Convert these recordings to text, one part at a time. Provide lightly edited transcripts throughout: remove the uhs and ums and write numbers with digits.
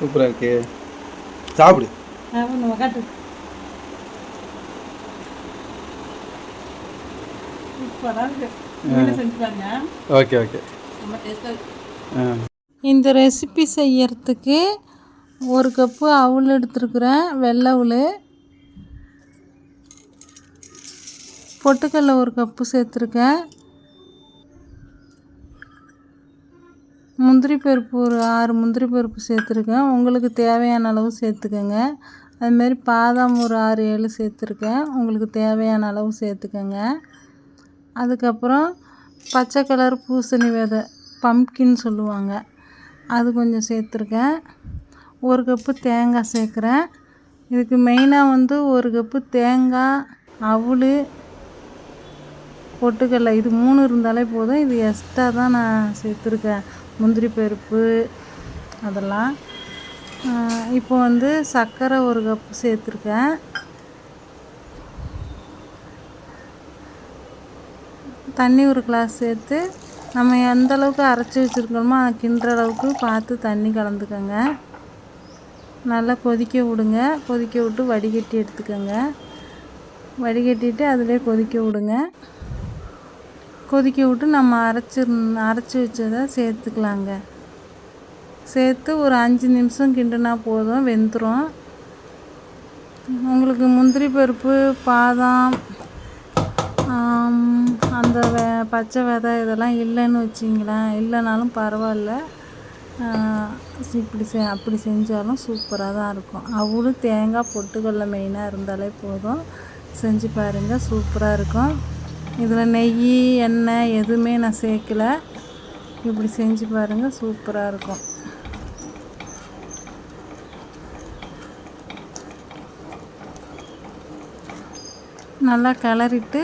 சூப்பராக இருக்கு. சாப்பிடு. Okay okay. இந்த ரெசிபி செய்யறதுக்கு 1 கப்பு அவுள் எடுத்துருக்குறேன். வெள்ளை அவுள். பொட்டுக்கடலை 1 கப்பு சேர்த்துருக்கேன். முந்திரி பருப்பு ஒரு 6 முந்திரி பருப்பு சேர்த்துருக்கேன். உங்களுக்கு தேவையான அளவு சேர்த்துக்கோங்க. அதுமாரி பாதாம் ஒரு 6 7 சேர்த்துருக்கேன். உங்களுக்கு தேவையான அளவு சேர்த்துக்கோங்க. அதுக்கப்புறம் பச்சை கலர் பூசணி விதை, பம்ப்கின் சொல்லுவாங்க, அது கொஞ்சம் சேர்த்துருக்கேன். 1 கப்பு தேங்காய் சேர்க்குறேன். இதுக்கு மெயினாக வந்து 1 கப்பு தேங்காய், அவுள், பொட்டுக்கடலை இது 3 இருந்தாலே போதும். இது எக்ஸ்ட்ரா தான் நான் சேர்த்துருக்கேன், முந்திரி பருப்பு அதெல்லாம். இப்போ வந்து சர்க்கரை 1 கப்பு சேர்த்துருக்கேன். தண்ணி 1 கிளாஸ் சேர்த்து நம்ம எந்த அளவுக்கு அரைச்சி வச்சுருக்கோமோ கிண்டுற அளவுக்கு பார்த்து தண்ணி கலந்துக்கோங்க. நல்லா கொதிக்க விடுங்க. கொதிக்க விட்டு வடிகட்டி எடுத்துக்கோங்க. வடிகட்டிட்டு அதிலே கொதிக்க விடுங்க. கொதிக்க விட்டு நம்ம அரைச்சி வச்சதை சேர்த்துக்கலாங்க. சேர்த்து ஒரு 5 நிமிஷம் கிண்டுனா போதும், வெந்துடும். உங்களுக்கு முந்திரி பருப்பு, பாதாம், அந்த பச்சை விதை இதெல்லாம் இல்லைன்னு வச்சிங்களேன், இல்லைனாலும் பரவாயில்ல, அப்படி செஞ்சாலும் சூப்பராக தான் இருக்கும். அவுள், தேங்காய், பொட்டுக்கடலை மெயினாக இருந்தாலே போதும். செஞ்சு பாருங்கள், சூப்பராக இருக்கும். இதில் நெய், எண்ணெய் எதுவுமே நான் சேர்க்கல. இப்படி செஞ்சு பாருங்கள், சூப்பராக இருக்கும். நல்லா கிளறிட்டு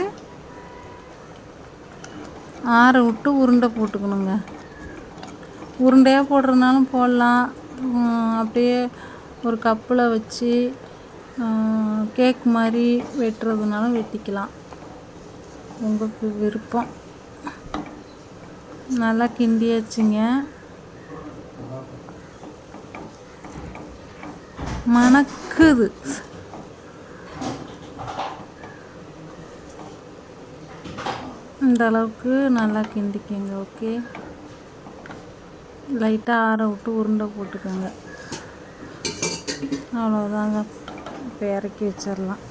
ஆற விட்டு உருண்டை போட்டுக்கணுங்க. உருண்டையாக போடுறதுனாலும் போடலாம், அப்படியே ஒரு கப்பில் வச்சு கேக் மாதிரி வெட்டுறதுனாலும் வெட்டிக்கலாம், உங்களுக்கு விருப்பம். நல்லா கிண்டியாச்சுங்க. மணக்குது. இந்த அளவுக்கு நல்லா கிண்டிக்கங்க. ஓகே, லைட்டாக ஆற விட்டு உருண்டை போட்டுக்கோங்க. அவ்வளோதாங்க, இப்போ இறக்கி வச்சிடலாம்.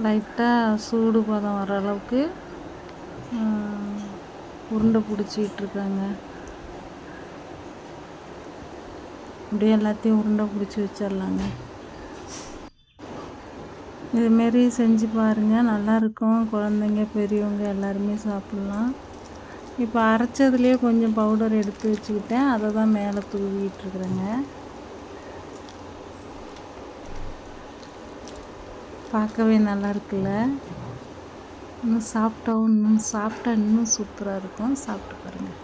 லைட்டாக சூடு பதம் வர அளவுக்கு உருண்டை பிடிச்சிட்ருக்காங்க. அப்படியே எல்லாத்தையும் உருண்டை பிடிச்சி வச்சிடலாங்க. இதுமாரி செஞ்சு பாருங்கள், நல்லாயிருக்கும். குழந்தைங்க, பெரியவங்க எல்லாருமே சாப்பிட்லாம். இப்போ அரைச்சதுலேயே கொஞ்சம் பவுடர் எடுத்து வச்சுக்கிட்டேன், அதை தான் மேலே தூவிட்டுருக்குறேங்க. பார்க்கவே நல்லா இருக்குல்ல. இன்னும் சாப்பிட்டா இன்னும் சூப்பராக இருக்கும். சாப்பிட்டு பாருங்கள்.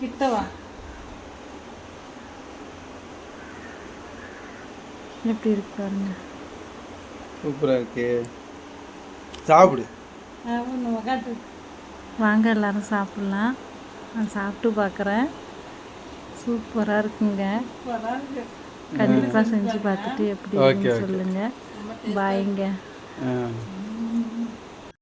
கிட்டவா எப்படி இருக்கு பாருங்க. சூப்பராக இருக்கு. சாப்பிடு. வாங்க எல்லாரும் சாப்பிட்லாம். நான் சாப்பிட்டு பார்க்குறேன். சூப்பராக இருக்குங்க. கண்டிப்பாக செஞ்சு பார்த்துட்டு எப்படி இருக்குன்னு சொல்லுங்கள். பாய்ங்க.